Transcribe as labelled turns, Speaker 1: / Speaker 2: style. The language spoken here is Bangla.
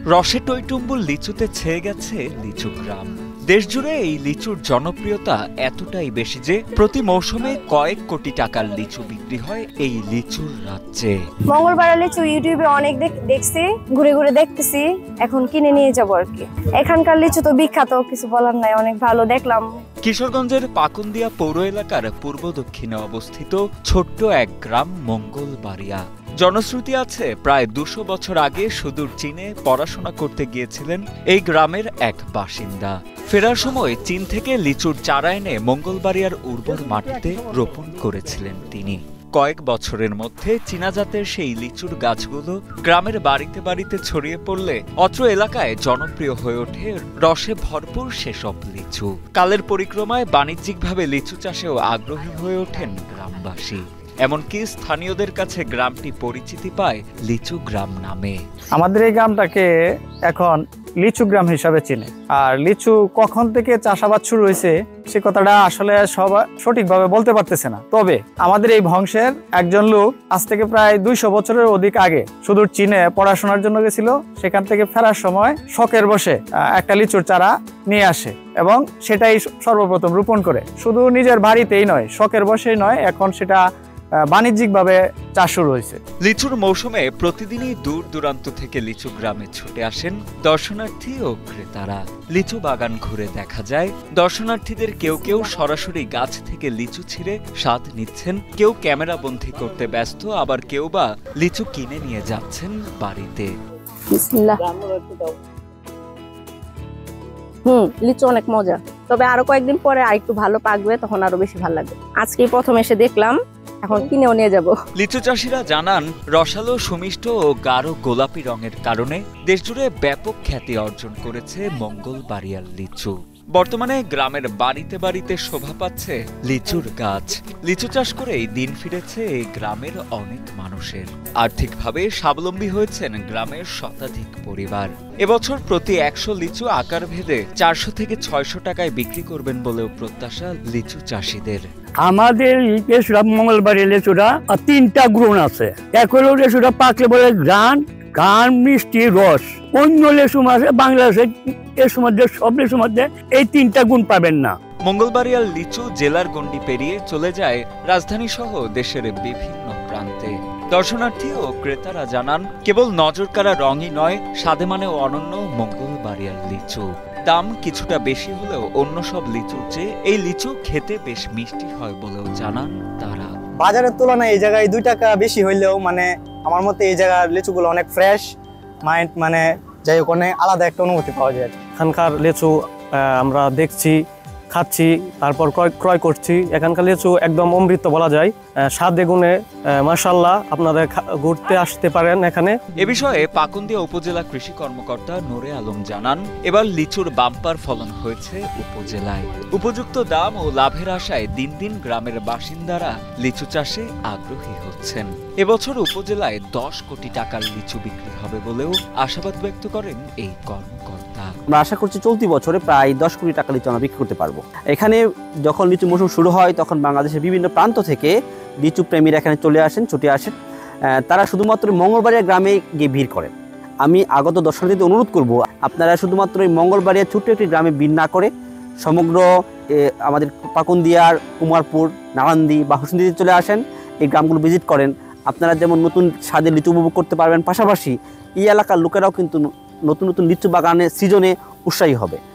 Speaker 1: রসে টইটুম্বুর লিচুতে ছেয়ে গেছে লিচু গ্রাম। দেশজুড়ে এই লিচুর জনপ্রিয়তা এতটাই বেশি যে প্রতি মৌসুমে কয়েক কোটি টাকার লিচু বিক্রি হয় এই লিচুর রাজ্যে।
Speaker 2: মঙ্গলবার লিচু ইউটিউবে অনেক দেখছি, ঘুরে ঘুরে দেখতেছি, এখন কিনে নিয়ে যাবো আর কি। এখানকার লিচু তো বিখ্যাত, কিছু বলার নাই, অনেক ভালো দেখলাম।
Speaker 1: কিশোরগঞ্জের পাকুন্দিয়া পৌর এলাকার পূর্ব দক্ষিণে অবস্থিত ছোট্ট এক গ্রাম মঙ্গলবাড়িয়া। জনশ্রুতি আছে প্রায় 200 বছর আগে সুদূর চীনে পড়াশোনা করতে গিয়েছিলেন এই গ্রামের এক বাসিন্দা। ফেরার সময় চীন থেকে লিচুর চারা এনে মঙ্গলবাড়িয়ার উর্বর মাটিতে রোপণ করেছিলেন তিনি। কয়েক বছরের মধ্যে চীনা জাতের সেই লিচুর গাছগুলো গ্রামের বাড়িতে বাড়িতে ছড়িয়ে পড়লে অত্র এলাকায় জনপ্রিয় হয়ে ওঠে রসে ভরপুর সেসব লিচু। কালের পরিক্রমায় বাণিজ্যিকভাবে লিচু চাষেও আগ্রহী হয়ে ওঠেন গ্রামবাসী। এমনকি স্থানীয়দের কাছে গ্রামটি পরিচিতি পায় লিচু গ্রাম নামে।
Speaker 3: আমাদের এই গ্রামটাকে এখন লিচু গ্রাম হিসাবে চিনে। আর লিচু কখন থেকে চাষাবাদ শুরু হয়েছে সে কথাটা আসলে সবাই সঠিকভাবে বলতে পারতেছে না। তবে আমাদের এই বংশের একজন লোক আজ থেকে প্রায় 200 বছরের অধিক আগে সুদূর চীনে পড়াশোনার জন্য গেছিল। সেখান থেকে ফেরার সময় শখের বসে একটা লিচুর চারা নিয়ে আসে এবং সেটাই সর্বপ্রথম রোপণ করে। শুধু নিজের বাড়িতেই নয়, শখের বসেই নয়, এখন সেটা বাণিজ্যিকভাবে চাষ শুরু হয়েছে।
Speaker 1: লিচুর মৌসুমে প্রতিদিনই দূর দূরান্ত থেকে লিচু গ্রামে ছুটে আসেন দর্শনার্থী ও ক্রেতারা। লিচু বাগান ঘুরে দেখা যায় দর্শনার্থীদের কেউ কেউ সরাসরি গাছ থেকে লিচু ছিঁড়ে স্বাদ নিচ্ছেন, কেউ ক্যামেরা বন্দী করতে ব্যস্ত, আবার কেউ বা লিচু কিনে নিয়ে যাচ্ছেন বাড়িতে।
Speaker 2: লিচু অনেক মজা, তবে আরো কয়েকদিন পরে আরেকটু ভালো পাকবে, তখন আরো বেশি ভালো লাগবে। আজকেই প্রথম এসে দেখলাম, এখন কিনেও নিয়ে যাব।
Speaker 1: লিচু চাষিরা জানান রসালো, সুমিষ্ট ও গাঢ় গোলাপি রঙের কারণে দেশজুড়ে ব্যাপক খ্যাতি অর্জন করেছে মঙ্গলবাড়িয়ার লিচু। বর্তমানে গ্রামের বাড়িতে বাড়িতে শোভা পাচ্ছে লিচুর গাছ। লিচু চাষ করেই দিন ফিরেছে এই গ্রামের অনেক মানুষের। আর্থিকভাবে স্বাবলম্বী হয়েছেন গ্রামের শতাধিক পরিবার। এবছর প্রতি 100 লিচু আকার ভেদে 400 থেকে 600 টাকায় বিক্রি করবেন বলেও প্রত্যাশা লিচু চাষিদের।
Speaker 4: আমাদের লিচুরা মঙ্গলবাড়ির লিচুরা 3টা গুণ আছে। এক হলো লিচুটা পাকলে বলে গান মিষ্টি রস। অন্য লেচু মাঝে বাংলাদেশের লেচুর মধ্যে সব লেচুর মধ্যে এই 3টা গুণ পাবেন না।
Speaker 1: মঙ্গলবাড়িয়ার লিচু জেলার গণ্ডি পেরিয়ে চলে যায় রাজধানী সহ দেশের বিভিন্ন প্রান্তে। দর্শনার্থী ও ক্রেতারা জানান কেবল নজরকাড়া রঙই নয়, স্বাদে মানেও অনন্য মঙ্গলবাড়িয়ার লিচু। দাম কিছুটা বেশি হলেও অন্য সব লিচুর চেয়ে এই লিচু খেতে বেশ মিষ্টি হয় বলেও জানান তারা।
Speaker 3: বাজারের তুলনায় এই জায়গায় 2 টাকা বেশি হইলেও আমার মতে এই জায়গার লিচুগুলো অনেক ফ্রেশ, মাইন্ড যাই হোক অনেক আলাদা একটা অনুভূতি পাওয়া যায়।
Speaker 5: এখানকার লিচু আমরা দেখছি, খাচ্ছি, তারপর ক্রয় করছি। এখানকার লিচু একদম অমৃত বলা যায়। স্বাদে গুণে মাশাআল্লাহ, আপনাদের ঘুরতে আসতে পারেন এখানে।
Speaker 1: এ বিষয়ে পাকুন্দিয়া উপজেলা কৃষি কর্মকর্তা নূরে আলম জানান এবার লিচুর বাম্পার ফলন হয়েছে উপজেলায়। উপযুক্ত দাম ও লাভের আশায় দিন দিন গ্রামের বাসিন্দারা লিচু চাষে আগ্রহী হচ্ছেন। এবছর উপজেলায় 10 কোটি টাকার লিচু বিক্রি হবে বলেও আশাবাদ ব্যক্ত করেন এই কর্মকর্তা।
Speaker 6: আমরা আশা করছি চলতি বছরে প্রায় 10 কোটি টাকা লিচু আমরা বিক্রি করতে পারবো। এখানে যখন লিচু মৌসুম শুরু হয় তখন বাংলাদেশের বিভিন্ন প্রান্ত থেকে লিচু প্রেমীরা এখানে ছুটে আসেন। তারা শুধুমাত্র মঙ্গলবাড়িয়া গ্রামে গিয়ে ভিড় করেন। আমি আগত দর্শনার্থীদের অনুরোধ করব, আপনারা শুধুমাত্র এই মঙ্গলবাড়িয়া ছোট্ট একটি গ্রামে ভিড় না করে সমগ্র আমাদের পাকুন্দিয়ার, কুমারপুর, নারান্দি বা হোসেনদিতে চলে আসেন, এই গ্রামগুলো ভিজিট করেন। আপনারা যেমন নতুন স্বাদের লিচু উপভোগ করতে পারবেন, পাশাপাশি এই এলাকার লোকেরাও কিন্তু নতুন নতুন লিচু বাগানের সিজনে উৎসাহী হবে।